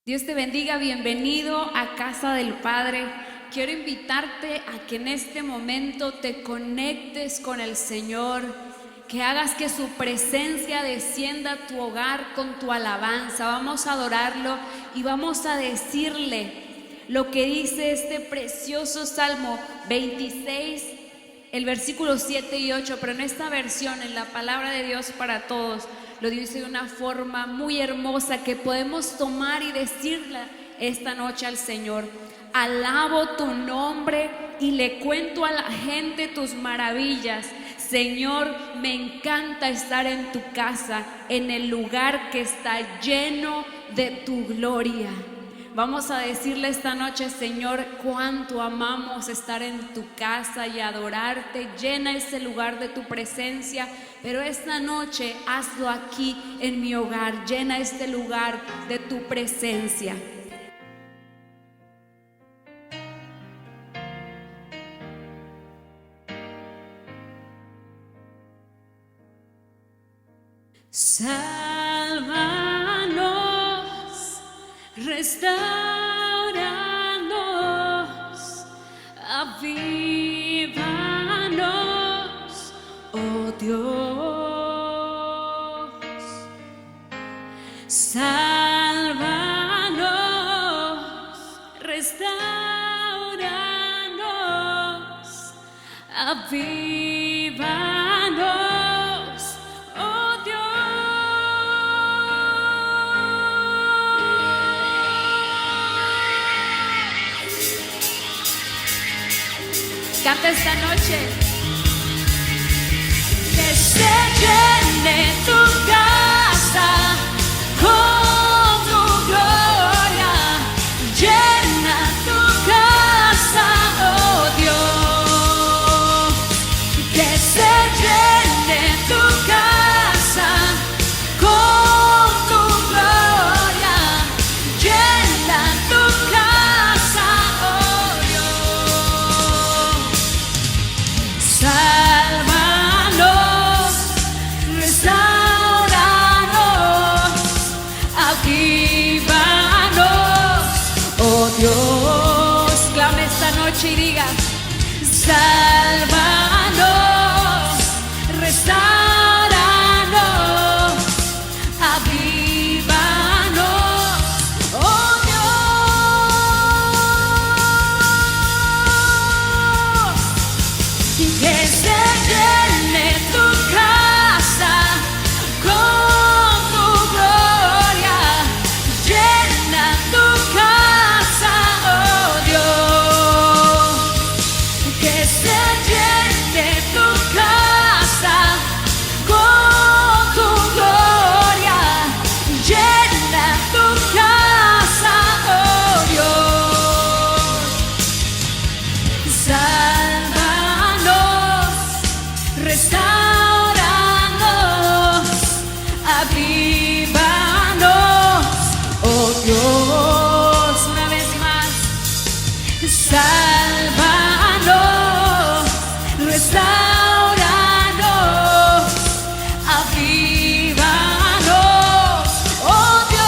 Dios te bendiga, bienvenido a Casa del Padre. Quiero invitarte a que en este momento te conectes con el Señor, que hagas que su presencia descienda a tu hogar con tu alabanza. Vamos a adorarlo y vamos a decirle lo que dice este precioso Salmo 26, el versículo 7 y 8, pero en esta versión, en la palabra de Dios para todos, lo dice de una forma muy hermosa que podemos tomar y decirle esta noche al Señor: alabo tu nombre y le cuento a la gente tus maravillas. Señor, me encanta estar en tu casa, en el lugar que está lleno de tu gloria. Vamos a decirle esta noche: Señor, cuánto amamos estar en tu casa y adorarte. Llena ese lugar de tu presencia, pero esta noche hazlo aquí en mi hogar. Llena este lugar de tu presencia. Sálvanos, restauranos, avívanos, oh Dios. Sálvanos, restauranos, avívanos, oh Dios. Canta esta noche. Que se llene tu casa con tu gloria. Llena tu casa, oh Dios. Que se llene tu casa con tu gloria. Llena tu casa, oh Dios. Sálvanos, restauranos, avívanos, oh Dios. Clame esta noche y diga: sálvanos, restauranos, avívanos, oh Dios. Y que se llene tu casa con tu gloria. Llena tu casa, oh Dios. Que se llene tu casa con tu gloria. Llena tu casa, oh Dios. Sálvanos, restauranos, avívanos, oh Dios. Una vez más. Sálvanos, restauranos, avívanos, oh Dios.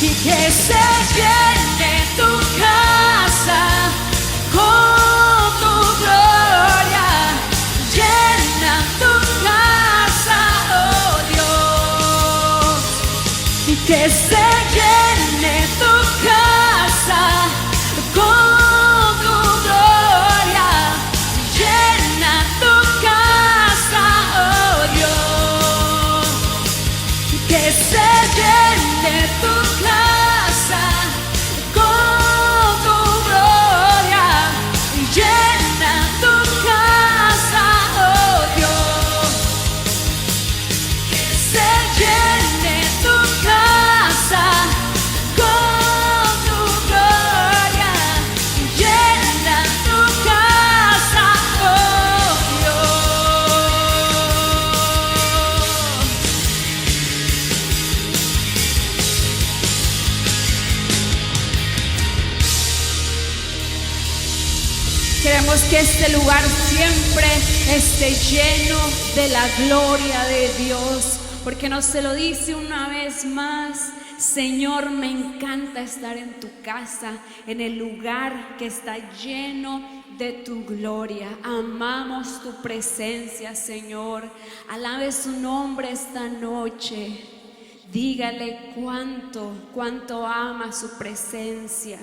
Y que se llene tu casa con tu gloria. Llena tu casa, oh Dios. Y que se llene tu casa con tu gloria. Llena tu casa, oh Dios. Que se llene tu casa con tu gloria. Llena tu casa, oh Dios. Que se llene tu casa con tu gloria. Llena tu casa, oh Dios. Queremos que este lugar siempre esté lleno de la gloria de Dios, porque nos se lo dice una vez más: Señor, me encanta estar en tu casa, en el lugar que está lleno de tu gloria. Amamos tu presencia, Señor. Alabe su nombre esta noche. Dígale cuánto ama su presencia.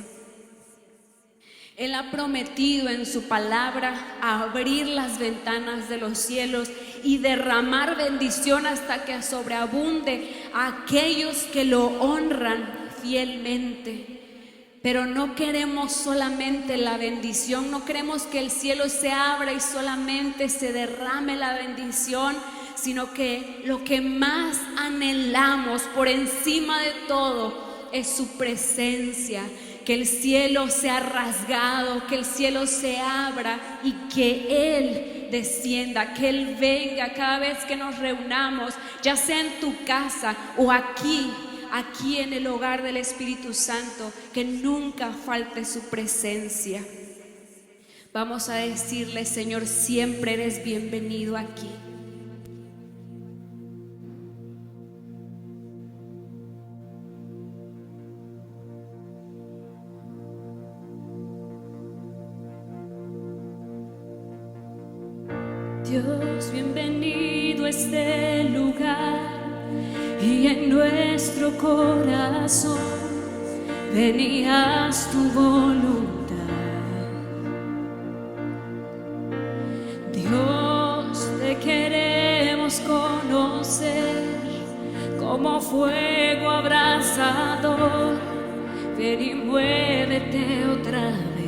Él ha prometido en su palabra abrir las ventanas de los cielos y derramar bendición hasta que sobreabunde a aquellos que lo honran fielmente. Pero no queremos solamente la bendición, no queremos que el cielo se abra y solamente se derrame la bendición, sino que lo que más anhelamos por encima de todo es su presencia. Que el cielo sea rasgado, que el cielo se abra y que Él descienda, que Él venga cada vez que nos reunamos, ya sea en tu casa o aquí en el hogar del Espíritu Santo, que nunca falte su presencia. Vamos a decirle: Señor, siempre eres bienvenido aquí. Dios, bienvenido a este lugar y en nuestro corazón venías tu voluntad. Dios, te queremos conocer como fuego abrasador. Ven y muévete otra vez,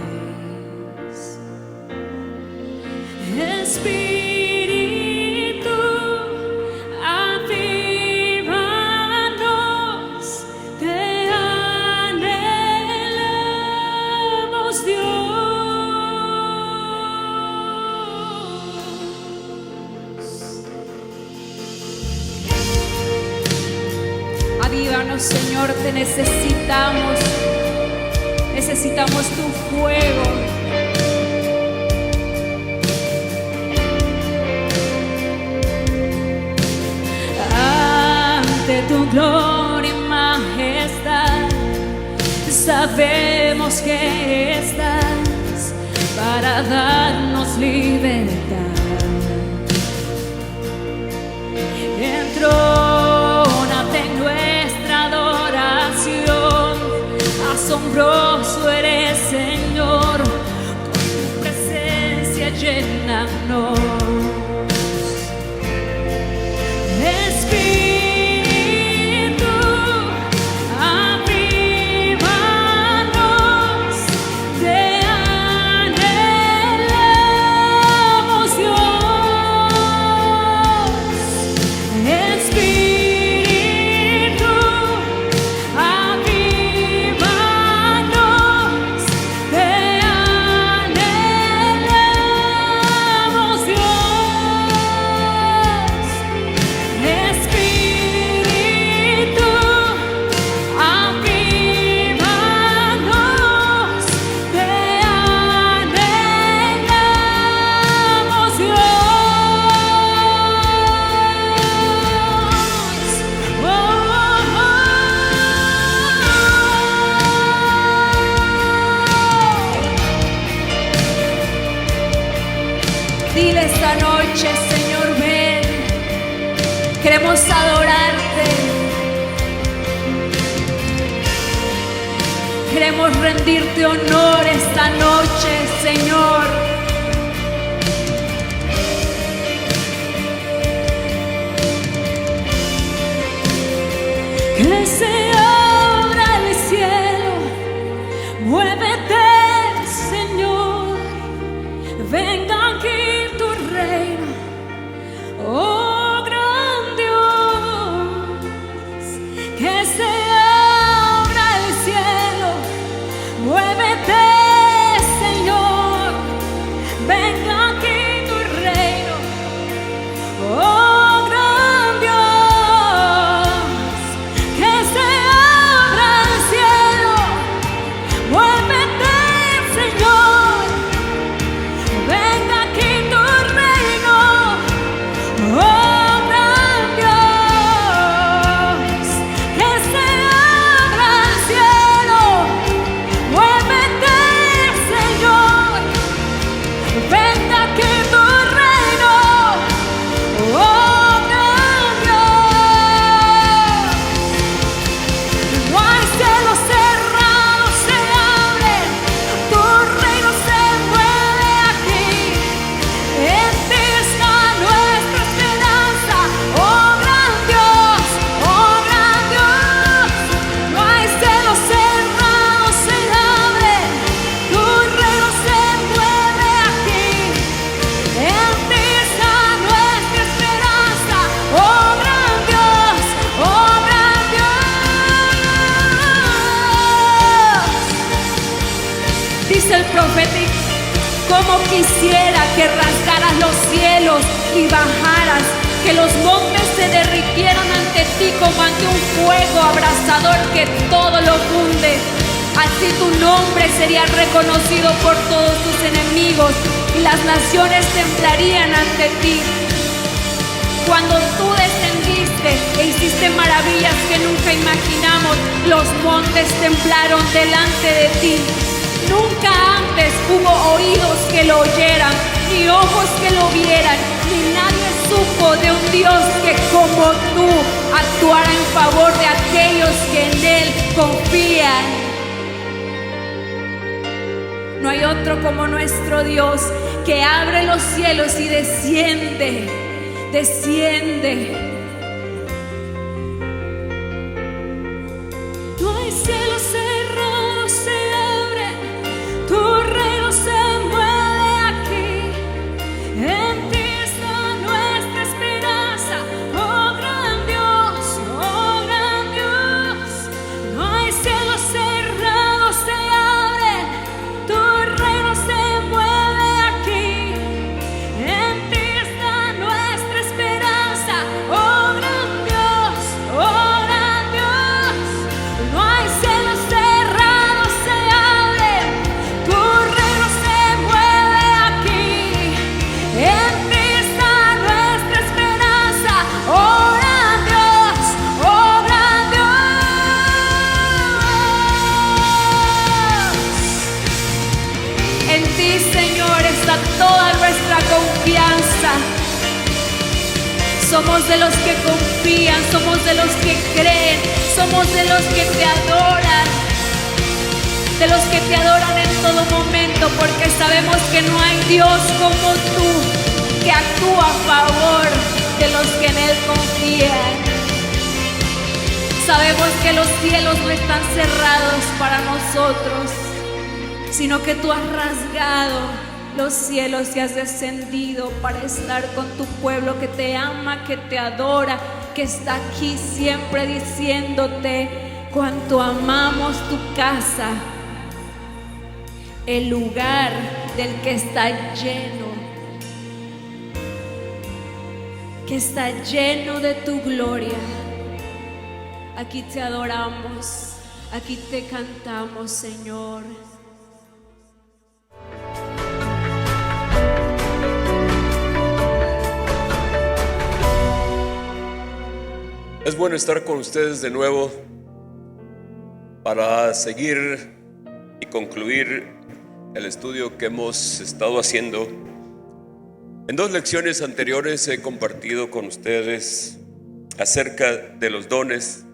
Espíritu, avívanos, te anhelamos, Dios. Avívanos, Señor, te necesitamos tu fuego. De tu gloria y majestad, sabemos que estás para darnos libertad. Entrónate en nuestra adoración, asombroso eres, Señor, con tu presencia llénanos. Dile esta noche: Señor, ven, queremos adorarte, queremos rendirte honor esta noche, Señor. Que se abra el cielo, muévete, Señor, venga aquí tu reino, oh gran Dios. Que se abra el cielo, muévete, Señor, venga aquí tu reino, oh gran Dios. Que se Como quisiera que rasgaras los cielos y bajaras, que los montes se derritieran ante ti como ante un fuego abrasador que todo lo funde. Así tu nombre sería reconocido por todos tus enemigos y las naciones temblarían ante ti. Cuando tú descendiste e hiciste maravillas que nunca imaginamos, los montes temblaron delante de ti. Nunca antes hubo oídos que lo oyeran, ni ojos que lo vieran, ni nadie supo de un Dios que como tú actuara en favor de aquellos que en Él confían. No hay otro como nuestro Dios, que abre los cielos y desciende. No hay cielos cerrados, se abren, tu reino se mueve aquí. En ti está nuestra esperanza, oh gran Dios, oh gran Dios. No hay cielos cerrados, se abren, tu reino se mueve aquí. En ti está nuestra esperanza, oh gran Dios, oh gran Dios. No hay cielos cerrados, se abren, tu reino se mueve aquí. En ti está nuestra esperanza, oh gran Dios, oh gran Dios. En ti, Señor, está toda nuestra confianza. Somos de los que confían, somos de los que creen, somos de los que te adoran, de los que te adoran en todo momento, porque sabemos que no hay Dios como tú, que actúa a favor de los que en Él confían. Sabemos que los cielos no están cerrados para nosotros, sino que tú has rasgado los cielos y has descendido para estar con tu pueblo que te ama, que te adora, que está aquí siempre diciéndote cuánto amamos tu casa, el lugar del que está lleno de tu gloria. Aquí te adoramos, aquí te cantamos, Señor. Es bueno estar con ustedes de nuevo para seguir y concluir el estudio que hemos estado haciendo. En 2 lecciones anteriores he compartido con ustedes acerca de los dones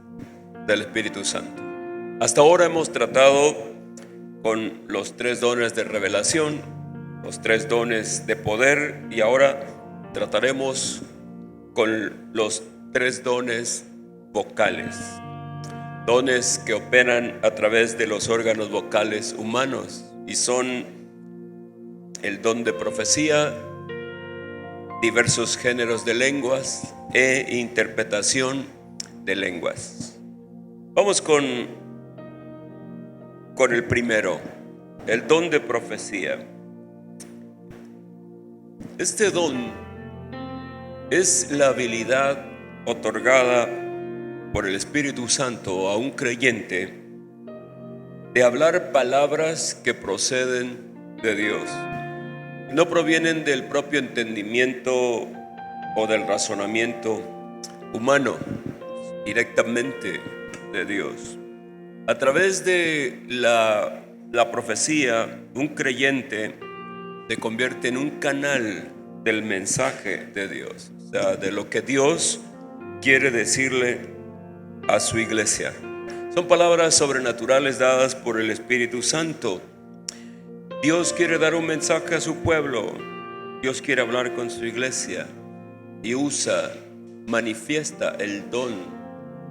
del Espíritu Santo. Hasta ahora hemos tratado con los 3 dones de revelación, los 3 dones de poder, y ahora trataremos con los 3 dones vocales, dones que operan a través de los órganos vocales humanos, y son el don de profecía, diversos géneros de lenguas e interpretación de lenguas. Vamos con el primero, el don de profecía. Este don es la habilidad otorgada por el Espíritu Santo a un creyente de hablar palabras que proceden de Dios. No provienen del propio entendimiento o del razonamiento humano, directamente de Dios. A través de la profecía, un creyente se convierte en un canal del mensaje de Dios, o sea, de lo que Dios quiere decirle a su iglesia. Son palabras sobrenaturales dadas por el Espíritu Santo. Dios quiere dar un mensaje a su pueblo. Dios quiere hablar con su iglesia y manifiesta el don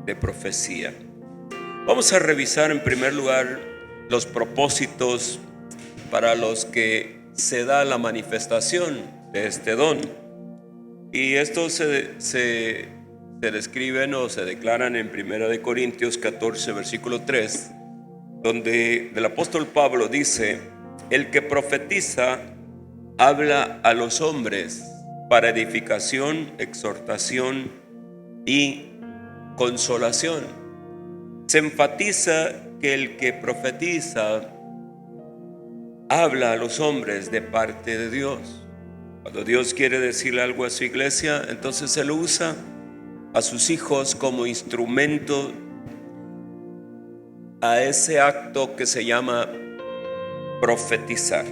de profecía. Vamos a revisar en primer lugar los propósitos para los que se da la manifestación de este don. Y estos se describen o se declaran en 1 Corintios 14, versículo 3, donde el apóstol Pablo dice: el que profetiza habla a los hombres para edificación, exhortación y consolación. Se enfatiza que el que profetiza habla a los hombres de parte de Dios. Cuando Dios quiere decirle algo a su iglesia, entonces Él usa a sus hijos como instrumento a ese acto que se llama profetizar.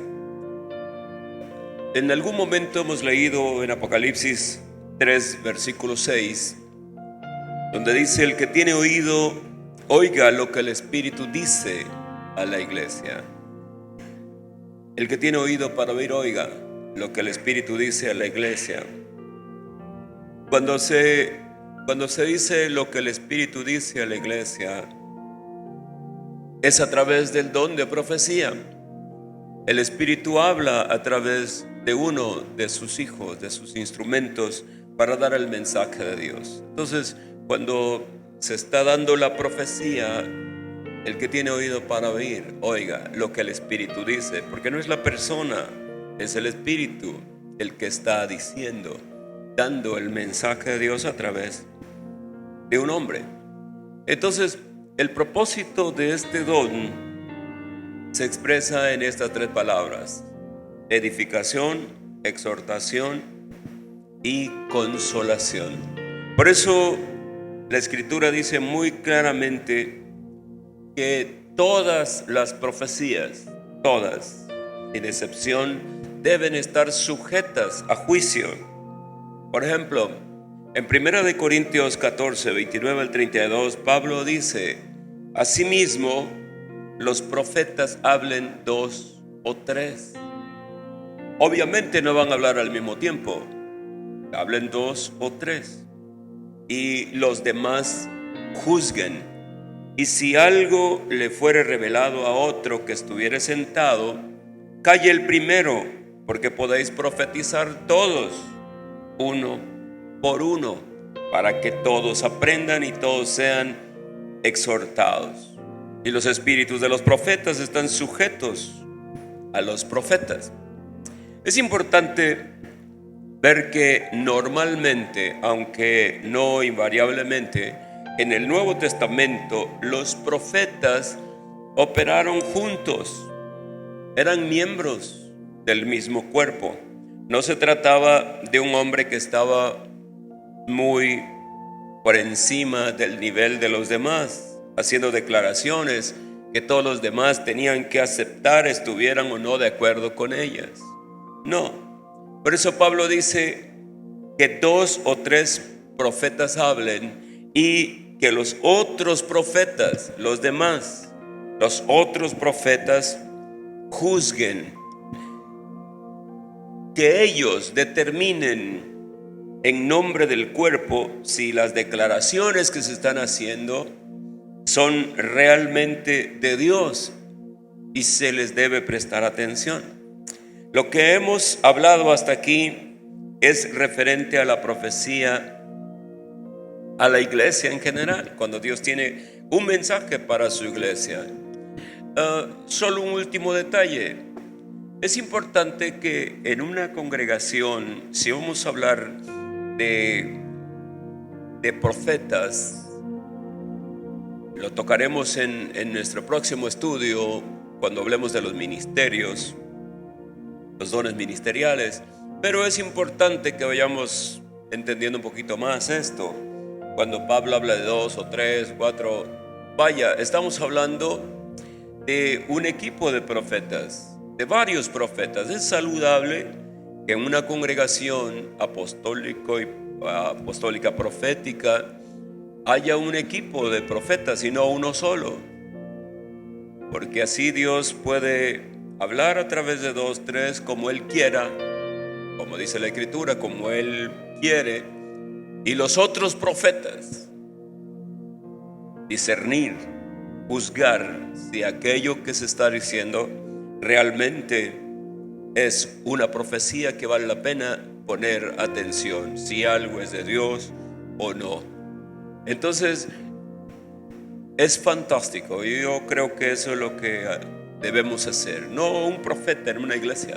En algún momento hemos leído en Apocalipsis 3, versículo 6, donde dice: el que tiene oído, oiga lo que el Espíritu dice a la iglesia. El que tiene oído para oír, oiga lo que el Espíritu dice a la iglesia. Cuando se dice lo que el Espíritu dice a la iglesia, es a través del don de profecía. El Espíritu habla a través de uno de sus hijos, de sus instrumentos, para dar el mensaje de Dios. Entonces, cuando se está dando la profecía, el que tiene oído para oír, oiga lo que el Espíritu dice, porque no es la persona, es el Espíritu el que está diciendo, dando el mensaje de Dios a través de un hombre. Entonces, el propósito de este don se expresa en estas tres palabras: edificación, exhortación y consolación. Por eso la Escritura dice muy claramente que todas las profecías, todas, sin excepción, deben estar sujetas a juicio. Por ejemplo, en 1 Corintios 14, 29 al 32, Pablo dice: asimismo, los profetas hablen 2 o 3. Obviamente no van a hablar al mismo tiempo, hablen 2 o 3. Y los demás juzguen. Y si algo le fuere revelado a otro que estuviere sentado, calle el primero, porque podéis profetizar todos, uno por uno, para que todos aprendan y todos sean exhortados. Y los espíritus de los profetas están sujetos a los profetas. Es importante ver que normalmente, aunque no invariablemente, en el Nuevo Testamento los profetas operaron juntos, eran miembros del mismo cuerpo. No se trataba de un hombre que estaba muy por encima del nivel de los demás, haciendo declaraciones que todos los demás tenían que aceptar, estuvieran o no de acuerdo con ellas. No, por eso Pablo dice que 2 o 3 profetas hablen y que los otros profetas, los demás, los otros profetas juzguen, que ellos determinen en nombre del cuerpo si las declaraciones que se están haciendo son realmente de Dios y se les debe prestar atención. Lo que hemos hablado hasta aquí es referente a la profecía a la iglesia en general, cuando Dios tiene un mensaje para su iglesia. Solo un último detalle. Es importante que en una congregación, si vamos a hablar de profetas, lo tocaremos en nuestro próximo estudio cuando hablemos de los ministerios, los dones ministeriales, pero es importante que vayamos entendiendo un poquito más esto. Cuando Pablo habla de 2 o 3, 4, vaya, estamos hablando de un equipo de profetas, de varios profetas. Es saludable que en una congregación apostólica profética haya un equipo de profetas y no uno solo, porque así Dios puede hablar a través de 2, 3 como Él quiera, como dice la Escritura, como Él quiere. Y los otros profetas discernir, juzgar si aquello que se está diciendo realmente es una profecía que vale la pena poner atención, si algo es de Dios o no. Entonces es fantástico, y yo creo que eso es lo que debemos hacer. No un profeta en una iglesia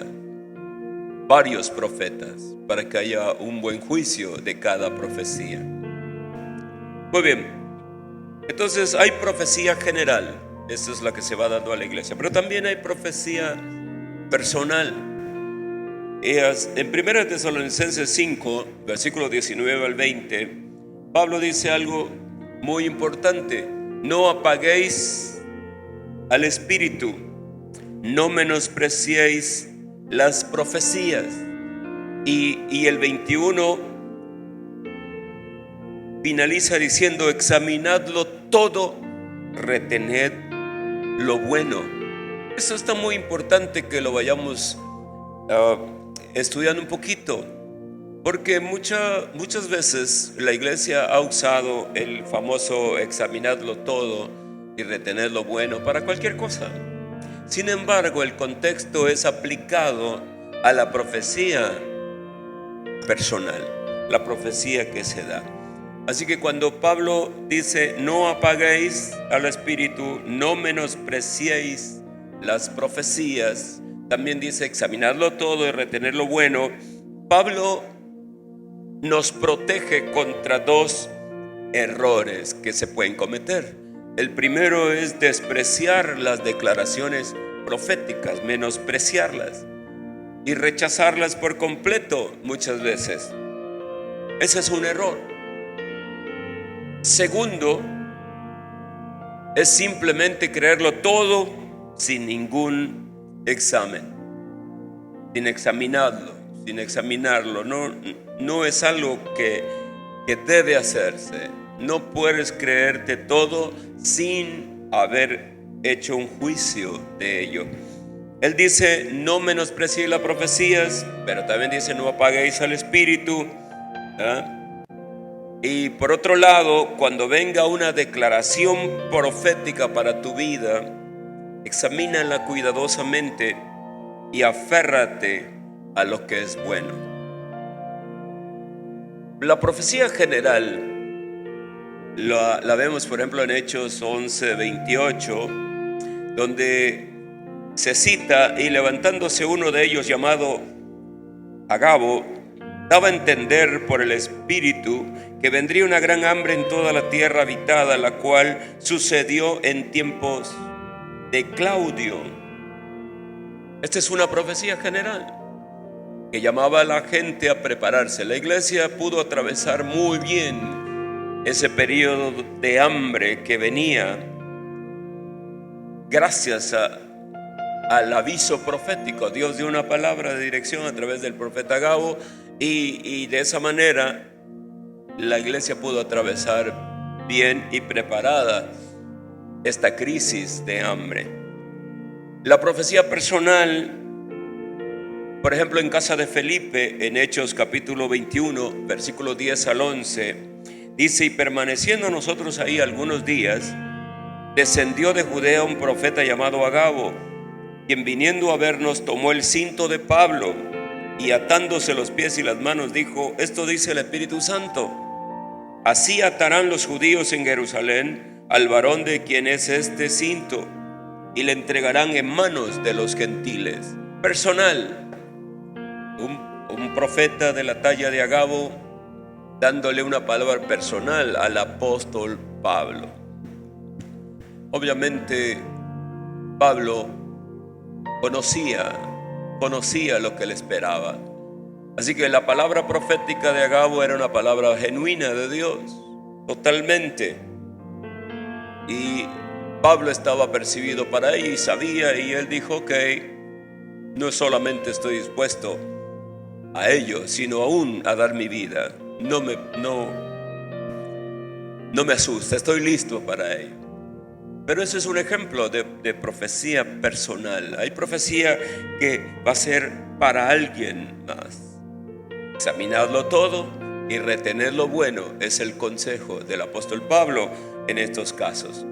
varios profetas para que haya un buen juicio de cada profecía. Muy bien, entonces hay profecía general, esta es la que se va dando a la iglesia, pero también hay profecía personal. En 1 Tesalonicenses 5, versículos 19 al 20, Pablo dice algo muy importante: no apaguéis al espíritu, no menospreciéis las profecías. Y el 21 finaliza diciendo: examinadlo todo, retened lo bueno. Eso está muy importante que lo vayamos estudiando un poquito, porque muchas veces la iglesia ha usado el famoso examinadlo todo y retener lo bueno para cualquier cosa. Sin embargo, el contexto es aplicado a la profecía personal, la profecía que se da. Así que cuando Pablo dice no apaguéis al espíritu, no menospreciéis las profecías, también dice examinadlo todo y retener lo bueno, Pablo nos protege contra dos errores que se pueden cometer. El primero es despreciar las declaraciones proféticas, menospreciarlas y rechazarlas por completo muchas veces. Ese es un error. Segundo, es simplemente creerlo todo sin ningún examen, sin examinarlo. No es algo que debe hacerse. No puedes creerte todo sin haber hecho un juicio de ello. Él dice no menospreciéis las profecías, pero también dice no apaguéis al espíritu. Y por otro lado, cuando venga una declaración profética para tu vida, examínala cuidadosamente y aférrate a lo que es bueno. La profecía general la vemos, por ejemplo, en Hechos 11:28, donde se cita: y levantándose uno de ellos llamado Agabo, daba a entender por el Espíritu que vendría una gran hambre en toda la tierra habitada, la cual sucedió en tiempos de Claudio. Esta es una profecía general que llamaba a la gente a prepararse. La iglesia pudo atravesar muy bien ese periodo de hambre que venía gracias al aviso profético. Dios dio una palabra de dirección a través del profeta Agabo y de esa manera la iglesia pudo atravesar bien y preparada esta crisis de hambre. La profecía personal, por ejemplo, en casa de Felipe, en Hechos capítulo 21, versículo 10 al 11, dice: y permaneciendo nosotros ahí algunos días, descendió de Judea un profeta llamado Agabo, quien viniendo a vernos tomó el cinto de Pablo y atándose los pies y las manos dijo: esto dice el Espíritu Santo, así atarán los judíos en Jerusalén al varón de quien es este cinto y le entregarán en manos de los gentiles. Personal, un profeta de la talla de Agabo dándole una palabra personal al apóstol Pablo. Obviamente Pablo conocía lo que le esperaba, así que la palabra profética de Agabo era una palabra genuina de Dios, totalmente. Y Pablo estaba percibido para ello y sabía, y él dijo: ok, no solamente estoy dispuesto a ello, sino aún a dar mi vida. No me asusta, estoy listo para ello. Pero ese es un ejemplo de profecía personal. Hay profecía que va a ser para alguien más. Examinadlo todo y retener lo bueno es el consejo del apóstol Pablo en estos casos.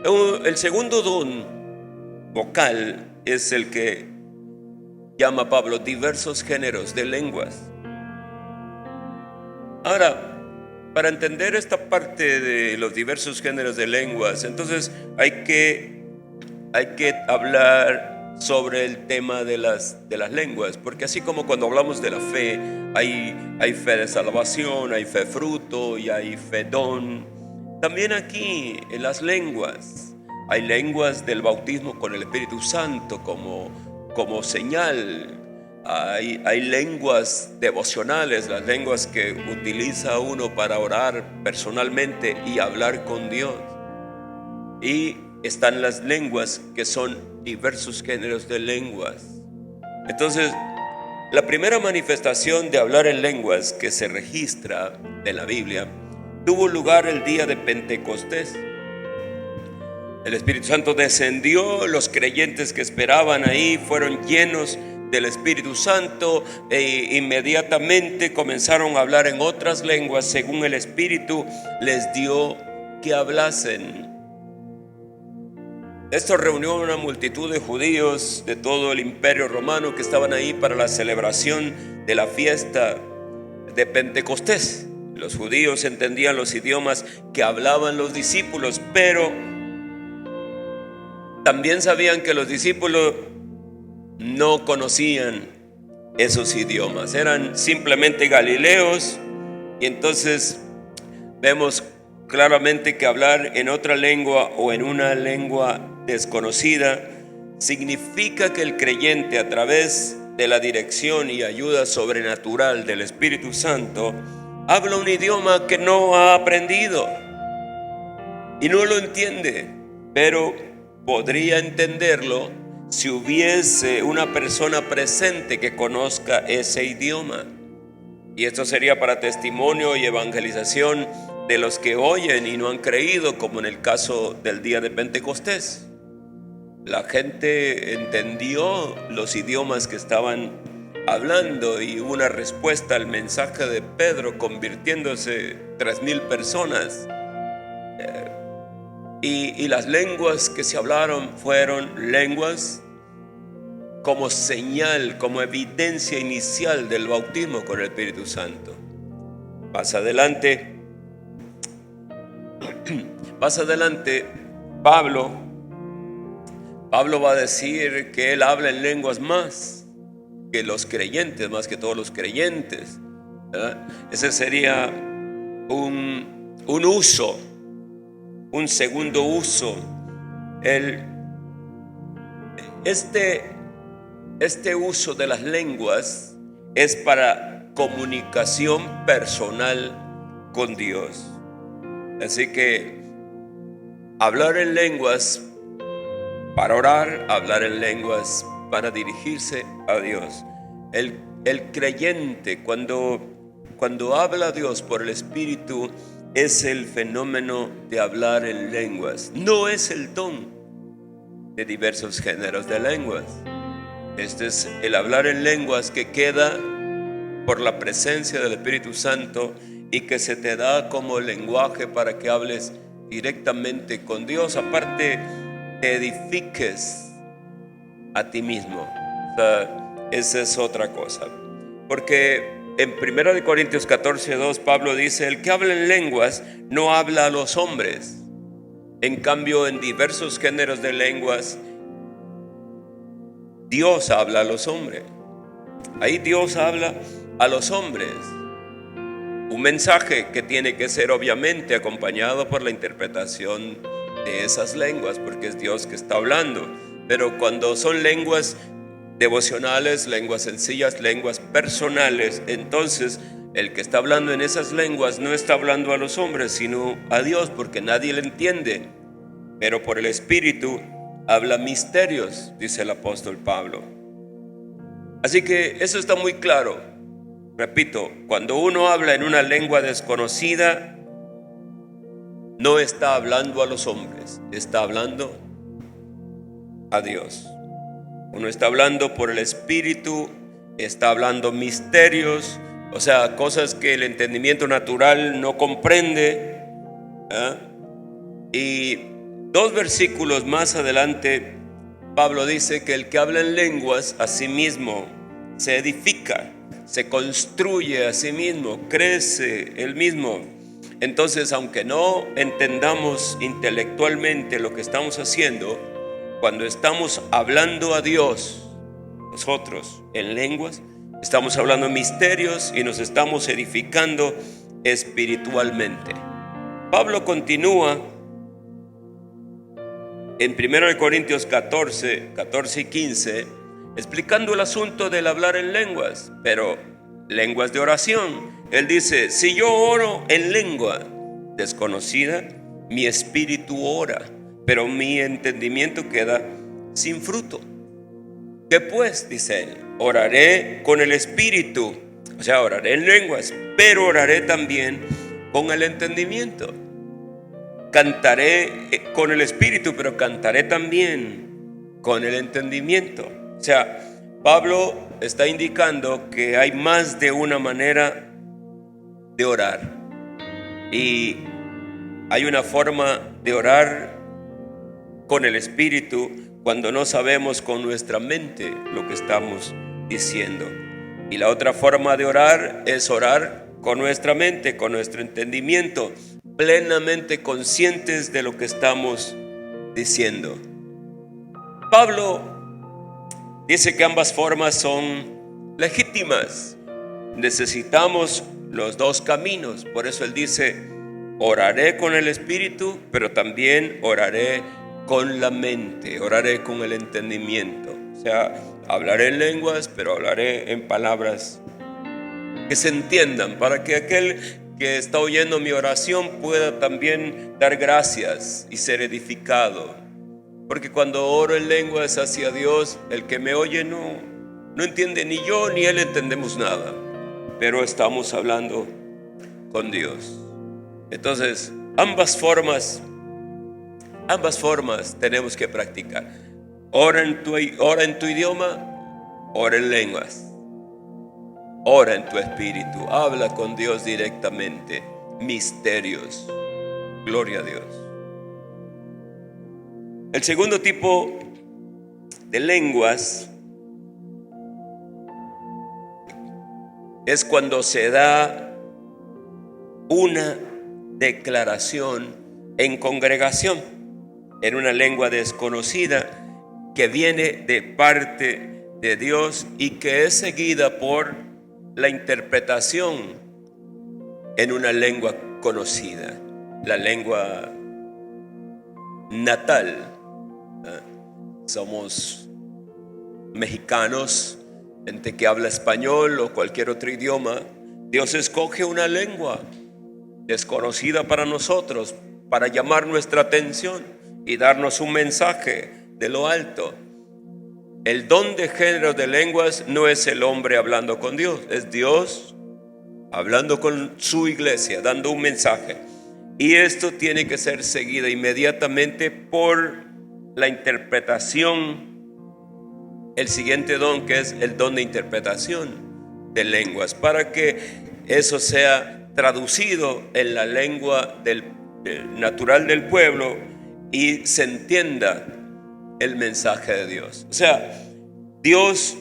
El segundo don vocal es el que llama Pablo diversos géneros de lenguas. Ahora, para entender esta parte de los diversos géneros de lenguas, entonces hay que hablar sobre el tema de las lenguas, porque así como cuando hablamos de la fe, hay fe de salvación, hay fe fruto y hay fe don. También aquí en las lenguas hay lenguas del bautismo con el Espíritu Santo como señal. Hay lenguas devocionales, las lenguas que utiliza uno para orar personalmente y hablar con Dios. Y están las lenguas que son diversos géneros de lenguas. Entonces, la primera manifestación de hablar en lenguas que se registra en la Biblia tuvo lugar el día de Pentecostés. El Espíritu Santo descendió, los creyentes que esperaban ahí fueron llenos del Espíritu Santo e inmediatamente comenzaron a hablar en otras lenguas según el Espíritu les dio que hablasen. Esto reunió una multitud de judíos de todo el imperio romano que estaban ahí para la celebración de la fiesta de Pentecostés. Los judíos entendían los idiomas que hablaban los discípulos, pero también sabían que los discípulos no conocían esos idiomas, eran simplemente galileos. Y entonces vemos claramente que hablar en otra lengua o en una lengua desconocida significa que el creyente, a través de la dirección y ayuda sobrenatural del Espíritu Santo, habla un idioma que no ha aprendido y no lo entiende, pero podría entenderlo si hubiese una persona presente que conozca ese idioma. Y esto sería para testimonio y evangelización de los que oyen y no han creído, como en el caso del día de Pentecostés. La gente entendió los idiomas que estaban hablando y hubo una respuesta al mensaje de Pedro, convirtiéndose 3,000 personas. Y las lenguas que se hablaron fueron lenguas como señal, como evidencia inicial del bautismo con el Espíritu Santo. Más adelante, Pablo va a decir que él habla en lenguas más que los creyentes, más que todos los creyentes, ¿verdad? Ese sería un uso, un segundo uso. Este uso de las lenguas es para comunicación personal con Dios. Así que hablar en lenguas para orar, hablar en lenguas para dirigirse a Dios. El creyente cuando habla a Dios por el Espíritu es el fenómeno de hablar en lenguas, no es el don de diversos géneros de lenguas. Este es el hablar en lenguas que queda por la presencia del Espíritu Santo y que se te da como lenguaje para que hables directamente con Dios. Aparte, te edifiques a ti mismo. O sea, esa es otra cosa. Porque en 1 Corintios 14:2 Pablo dice: el que habla en lenguas no habla a los hombres. En cambio, en diversos géneros de lenguas, Dios habla a los hombres. Ahí Dios habla a los hombres. Un mensaje que tiene que ser obviamente acompañado por la interpretación de esas lenguas, porque es Dios que está hablando. Pero cuando son lenguas devocionales, lenguas sencillas, lenguas personales, entonces el que está hablando en esas lenguas no está hablando a los hombres, sino a Dios, porque nadie le entiende. Pero por el Espíritu habla misterios, dice el apóstol Pablo. Así que eso está muy claro. Repito, cuando uno habla en una lengua desconocida, no está hablando a los hombres, está hablando a Dios. Uno está hablando por el Espíritu, está hablando misterios, o sea, cosas que el entendimiento natural no comprende. Y 2 versículos más adelante, Pablo dice que el que habla en lenguas a sí mismo se edifica, se construye a sí mismo, crece él mismo. Entonces, aunque no entendamos intelectualmente lo que estamos haciendo, cuando estamos hablando a Dios, nosotros en lenguas, estamos hablando misterios y nos estamos edificando espiritualmente. Pablo continúa en 1 Corintios 14 y 15, explicando el asunto del hablar en lenguas, pero lenguas de oración. Él dice: si yo oro en lengua desconocida, mi espíritu ora, pero mi entendimiento queda sin fruto. ¿Qué pues? Dice él: oraré con el espíritu, o sea, oraré en lenguas, pero oraré también con el entendimiento. Cantaré con el espíritu, pero cantaré también con el entendimiento. O sea, Pablo está indicando que hay más de una manera de orar, y hay una forma de orar con el espíritu cuando no sabemos con nuestra mente lo que estamos diciendo, y la otra forma de orar es orar con nuestra mente, con nuestro entendimiento, plenamente conscientes de lo que estamos diciendo. Pablo dice que ambas formas son legítimas. Necesitamos los dos caminos. Por eso él dice: oraré con el espíritu, pero también oraré con la mente, oraré con el entendimiento. O sea, hablaré en lenguas, pero hablaré en palabras que se entiendan, para que aquel que está oyendo mi oración pueda también dar gracias y ser edificado. Porque cuando oro en lenguas hacia Dios, el que me oye no entiende, ni yo ni él entendemos nada, pero estamos hablando con Dios. Entonces, ambas formas tenemos que practicar. Ora en tu idioma, ora en lenguas. Ora en tu espíritu, habla con Dios directamente. Misterios. Gloria a Dios. El segundo tipo de lenguas es cuando se da una declaración en congregación, en una lengua desconocida que viene de parte de Dios y que es seguida por la interpretación en una lengua conocida, la lengua natal. Somos mexicanos, gente que habla español o cualquier otro idioma. Dios escoge una lengua desconocida para nosotros, para llamar nuestra atención y darnos un mensaje de lo alto. El don de género de lenguas no es el hombre hablando con Dios, es Dios hablando con su iglesia, dando un mensaje. Y esto tiene que ser seguido inmediatamente por la interpretación. El siguiente don, que es el don de interpretación de lenguas, para que eso sea traducido en la lengua natural del pueblo y se entienda el mensaje de Dios. O sea, Dios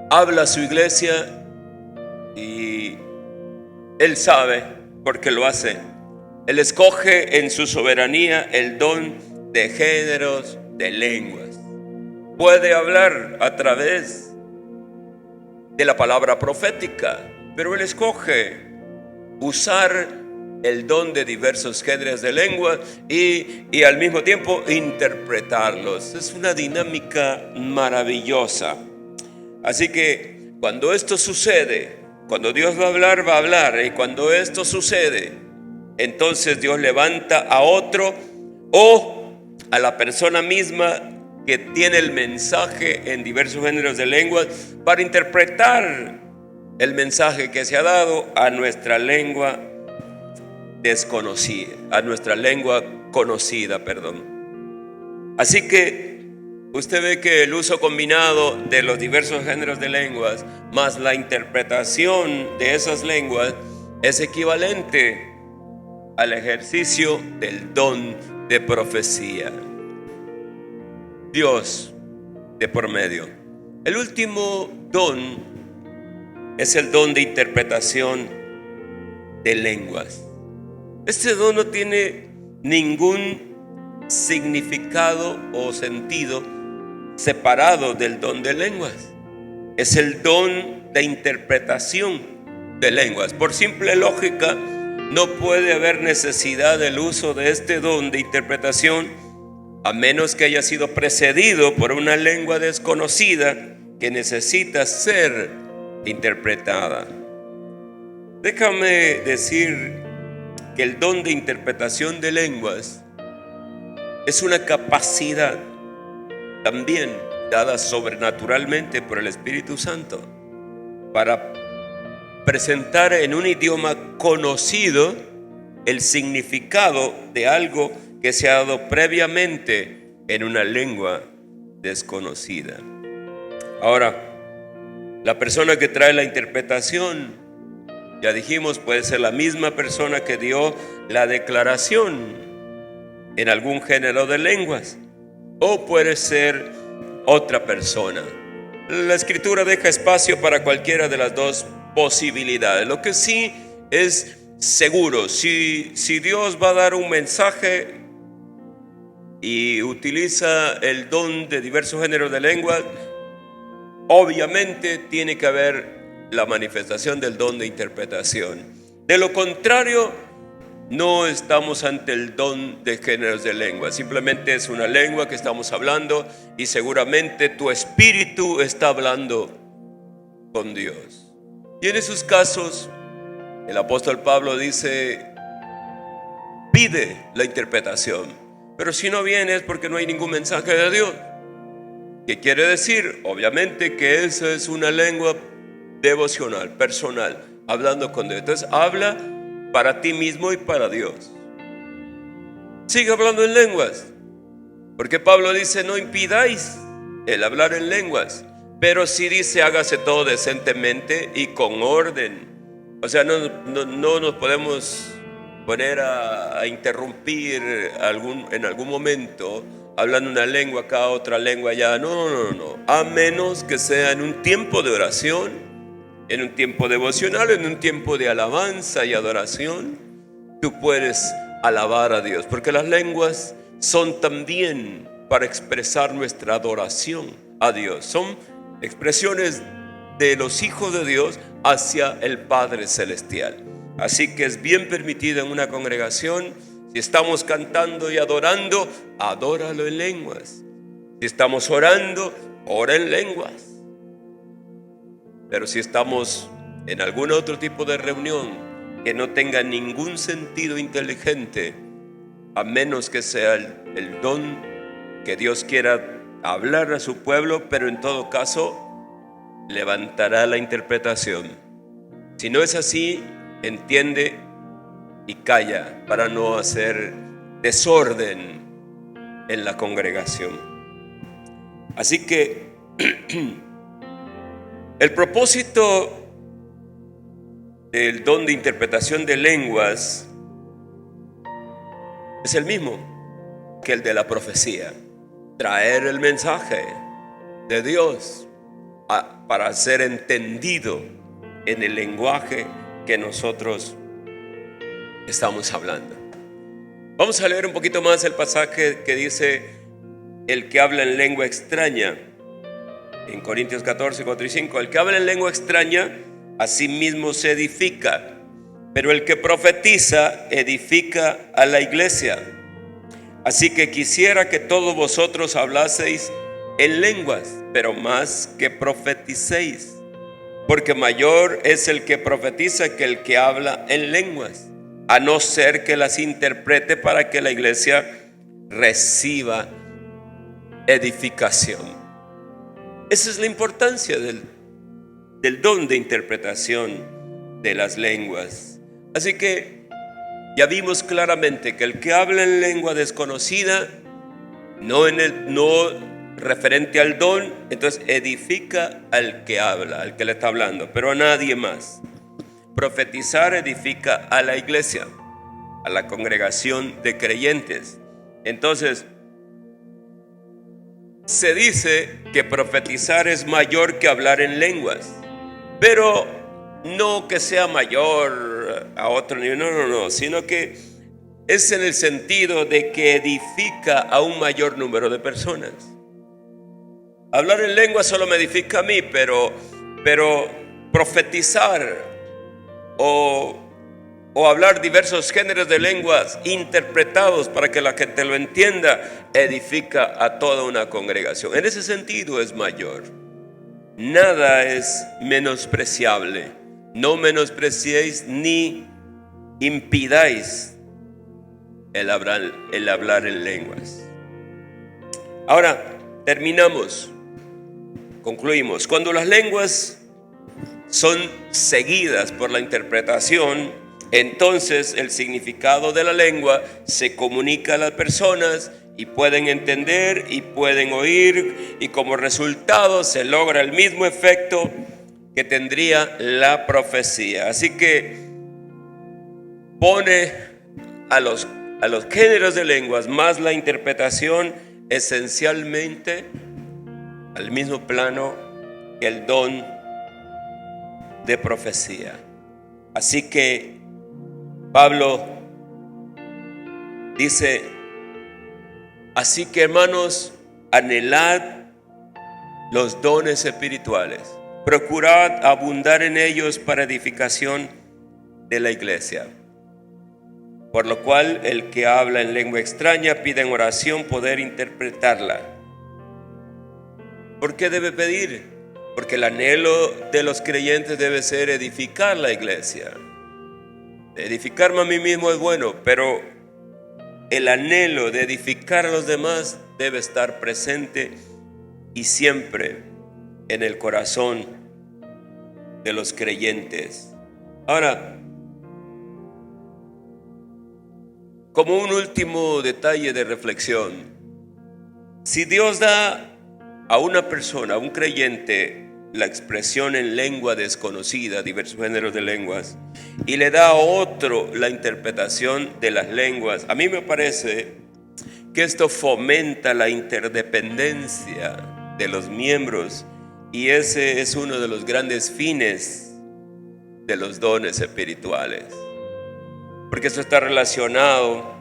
habla a su iglesia y Él sabe, porque lo hace. Él escoge en su soberanía el don de géneros de lenguas. Puede hablar a través de la palabra profética, pero Él escoge usar el don de diversos géneros de lengua y al mismo tiempo interpretarlos. Es una dinámica maravillosa. Así que cuando esto sucede, cuando Dios va a hablar, y cuando esto sucede, entonces Dios levanta a otro o a la persona misma que tiene el mensaje en diversos géneros de lenguas para interpretar el mensaje que se ha dado a nuestra lengua desconocida, a nuestra lengua conocida, Así que usted ve que el uso combinado de los diversos géneros de lenguas más la interpretación de esas lenguas es equivalente al ejercicio del don de profecía. Dios de por medio. El último don es el don de interpretación de lenguas. Este don no tiene ningún significado o sentido separado del don de lenguas. Es el don de interpretación de lenguas. Por simple lógica, no puede haber necesidad del uso de este don de interpretación a menos que haya sido precedido por una lengua desconocida que necesita ser interpretada. Déjame decir que el don de interpretación de lenguas es una capacidad también dada sobrenaturalmente por el Espíritu Santo para presentar en un idioma conocido el significado de algo que se ha dado previamente en una lengua desconocida. Ahora, la persona que trae la interpretación, ya dijimos, puede ser la misma persona que dio la declaración en algún género de lenguas, o puede ser otra persona. La Escritura deja espacio para cualquiera de las dos posibilidades. Lo que sí es seguro, si Dios va a dar un mensaje y utiliza el don de diversos géneros de lenguas, obviamente tiene que haber la manifestación del don de interpretación. De lo contrario, no estamos ante el don de géneros de lengua. Simplemente es una lengua que estamos hablando y seguramente tu espíritu está hablando con Dios. Y en esos casos, el apóstol Pablo dice: pide la interpretación. Pero si no viene es porque no hay ningún mensaje de Dios. ¿Qué quiere decir? Obviamente que esa es una lengua devocional, personal, hablando con Dios. Entonces habla para ti mismo y para Dios. Sigue hablando en lenguas, porque Pablo dice: no impidáis el hablar en lenguas, pero sí dice: hágase todo decentemente y con orden. O sea, no nos podemos poner a interrumpir en algún momento hablando una lengua acá, otra lengua allá. No. A menos que sea en un tiempo de oración, en un tiempo devocional, en un tiempo de alabanza y adoración, tú puedes alabar a Dios, porque las lenguas son también para expresar nuestra adoración a Dios. Son expresiones de los hijos de Dios hacia el Padre Celestial. Así que es bien permitido en una congregación, si estamos cantando y adorando, adóralo en lenguas. Si estamos orando, ora en lenguas. Pero si estamos en algún otro tipo de reunión que no tenga ningún sentido inteligente, a menos que sea el don que Dios quiera hablar a su pueblo, pero en todo caso levantará la interpretación. Si no es así, entiende y calla para no hacer desorden en la congregación. Así que el propósito del don de interpretación de lenguas es el mismo que el de la profecía: traer el mensaje de Dios para ser entendido en el lenguaje que nosotros estamos hablando. Vamos a leer un poquito más el pasaje que dice: el que habla en lengua extraña, en Corintios 14, 4 y 5. El que habla en lengua extraña a sí mismo se edifica, pero el que profetiza edifica a la iglesia. Así que quisiera que todos vosotros hablaseis en lenguas, pero más que profeticéis, porque mayor es el que profetiza que el que habla en lenguas, a no ser que las interprete para que la iglesia reciba edificación. Esa es la importancia del don de interpretación de las lenguas. Así que ya vimos claramente que el que habla en lengua desconocida, no referente al don, entonces edifica al que habla, al que le está hablando, pero a nadie más. Profetizar edifica a la iglesia, a la congregación de creyentes. Entonces, se dice que profetizar es mayor que hablar en lenguas, pero no que sea mayor a otro nivel, no, sino que es en el sentido de que edifica a un mayor número de personas. Hablar en lengua solo me edifica a mí, pero profetizar o hablar diversos géneros de lenguas interpretados para que la gente lo entienda, edifica a toda una congregación. En ese sentido es mayor. Nada es menospreciable. No menospreciéis ni impidáis el hablar en lenguas. Ahora concluimos. Cuando las lenguas son seguidas por la interpretación, entonces el significado de la lengua se comunica a las personas y pueden entender y pueden oír, y como resultado se logra el mismo efecto que tendría la profecía. Así que pone a los géneros de lenguas más la interpretación esencialmente al mismo plano que el don de profecía. Así que Pablo dice: así que, hermanos, anhelad los dones espirituales, procurad abundar en ellos para edificación de la iglesia. Por lo cual, el que habla en lengua extraña pide en oración poder interpretarla. ¿Por qué debe pedir? Porque el anhelo de los creyentes debe ser edificar la iglesia. Edificarme a mí mismo es bueno, pero el anhelo de edificar a los demás debe estar presente y siempre en el corazón de los creyentes. Ahora, como un último detalle de reflexión, si Dios da a una persona, a un creyente, la expresión en lengua desconocida, diversos géneros de lenguas, y le da a otro la interpretación de las lenguas, a mí me parece que esto fomenta la interdependencia de los miembros, y ese es uno de los grandes fines de los dones espirituales, porque eso está relacionado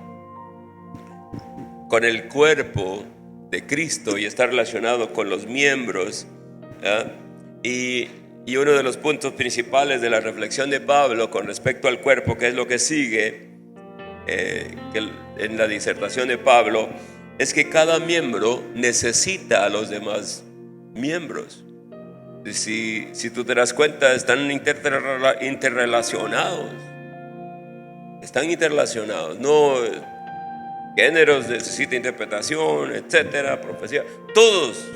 con el cuerpo de Cristo y está relacionado con los miembros, ¿eh? Y uno de los puntos principales de la reflexión de Pablo con respecto al cuerpo, que es lo que sigue en la disertación de Pablo, es que cada miembro necesita a los demás miembros. Si tú te das cuenta, están interrelacionados. Están interrelacionados. No, géneros necesitan interpretación, etcétera, profecía. Todos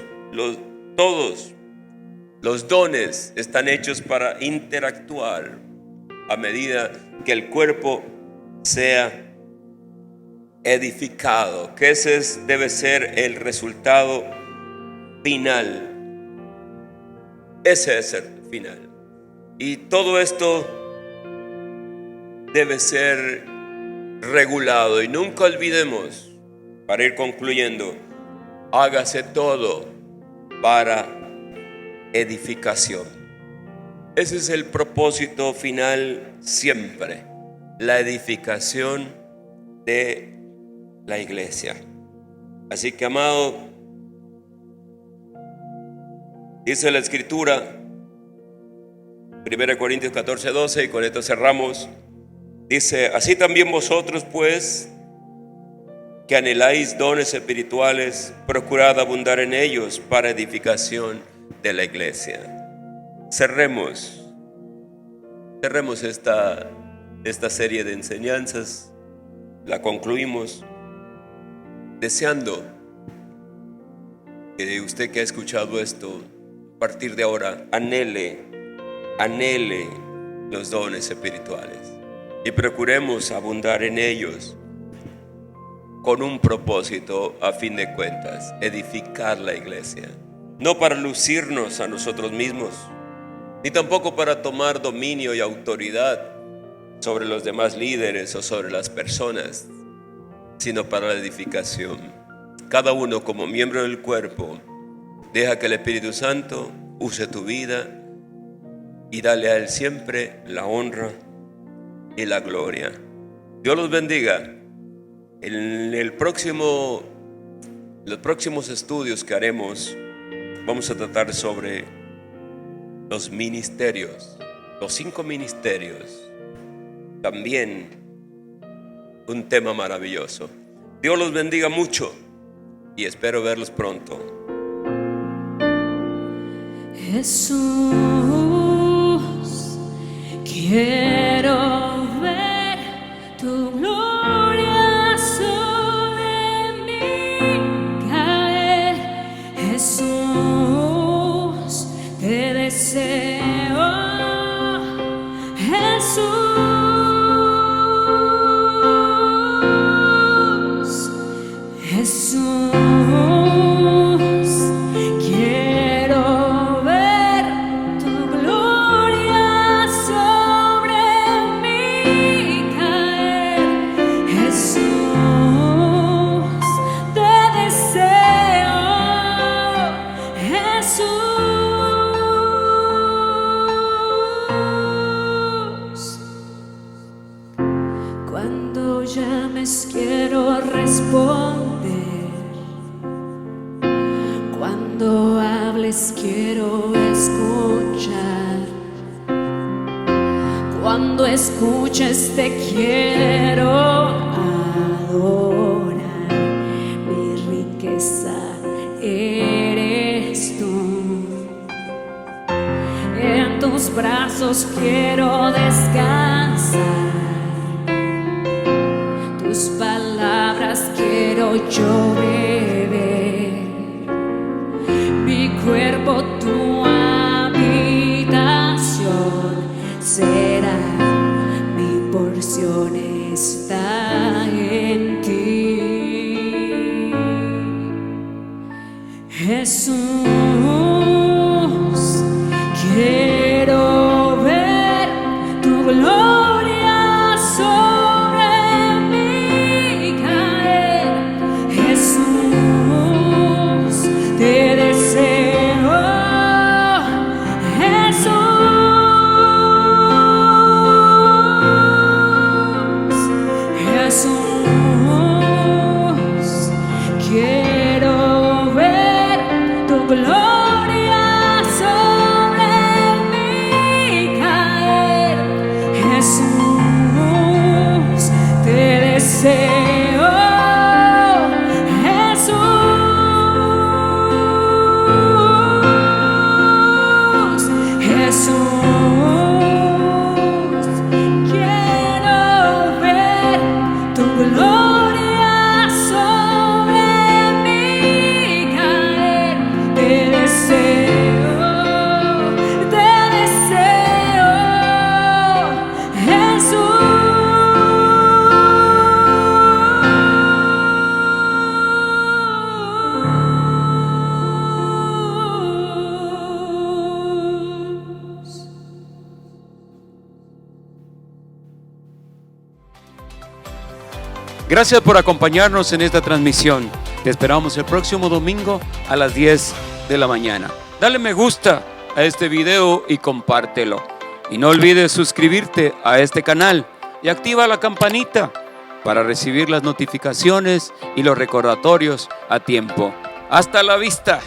los dones están hechos para interactuar a medida que el cuerpo sea edificado, que ese debe ser el resultado final. Ese es el final. Y todo esto debe ser regulado. Y nunca olvidemos, para ir concluyendo, hágase todo para edificación. Ese es el propósito final siempre, la edificación de la iglesia. Así que, amado, dice la Escritura, 1 Corintios 14:12, y con esto cerramos. Dice: así también vosotros, pues, que anheláis dones espirituales, procurad abundar en ellos para edificación de la iglesia. Cerremos esta serie de enseñanzas, la concluimos deseando que usted que ha escuchado esto, a partir de ahora, anhele los dones espirituales y procuremos abundar en ellos con un propósito, a fin de cuentas, edificar la iglesia. No para lucirnos a nosotros mismos, ni tampoco para tomar dominio y autoridad sobre los demás líderes o sobre las personas, sino para la edificación. Cada uno como miembro del cuerpo, deja que el Espíritu Santo use tu vida y dale a Él siempre la honra y la gloria. Dios los bendiga En los próximos estudios que haremos, vamos a tratar sobre los ministerios, los 5 ministerios. También un tema maravilloso. Dios los bendiga mucho y espero verlos pronto. Jesús, quiero ver tu gloria sobre mí caer. Jesús, te deseo. Jesús, quiero ver tu gloria sobre mí caer. Jesús, te deseo. Jesús, cuando llames quiero responder. Cuando hables quiero escuchar. Cuando escuches te quiero adorar. Mi riqueza eres tú. En tus brazos quiero descansar. Tus palabras quiero yo beber. Mi cuerpo tu habitación será. Mi porción está en ti. Jesús, quiero ver tu gloria sobre mí caer. Jesús, te deseo. Jesús, quiero ver tu gloria sobre mí caer. Jesús, te deseo. Jesús, quiero ver tu gloria sobre mí caer. Te deseo, te deseo, Jesús. Gracias por acompañarnos en esta transmisión. Te esperamos el próximo domingo a las 10 de la mañana. Dale me gusta a este video y compártelo. Y no olvides suscribirte a este canal y activa la campanita para recibir las notificaciones y los recordatorios a tiempo. Hasta la vista.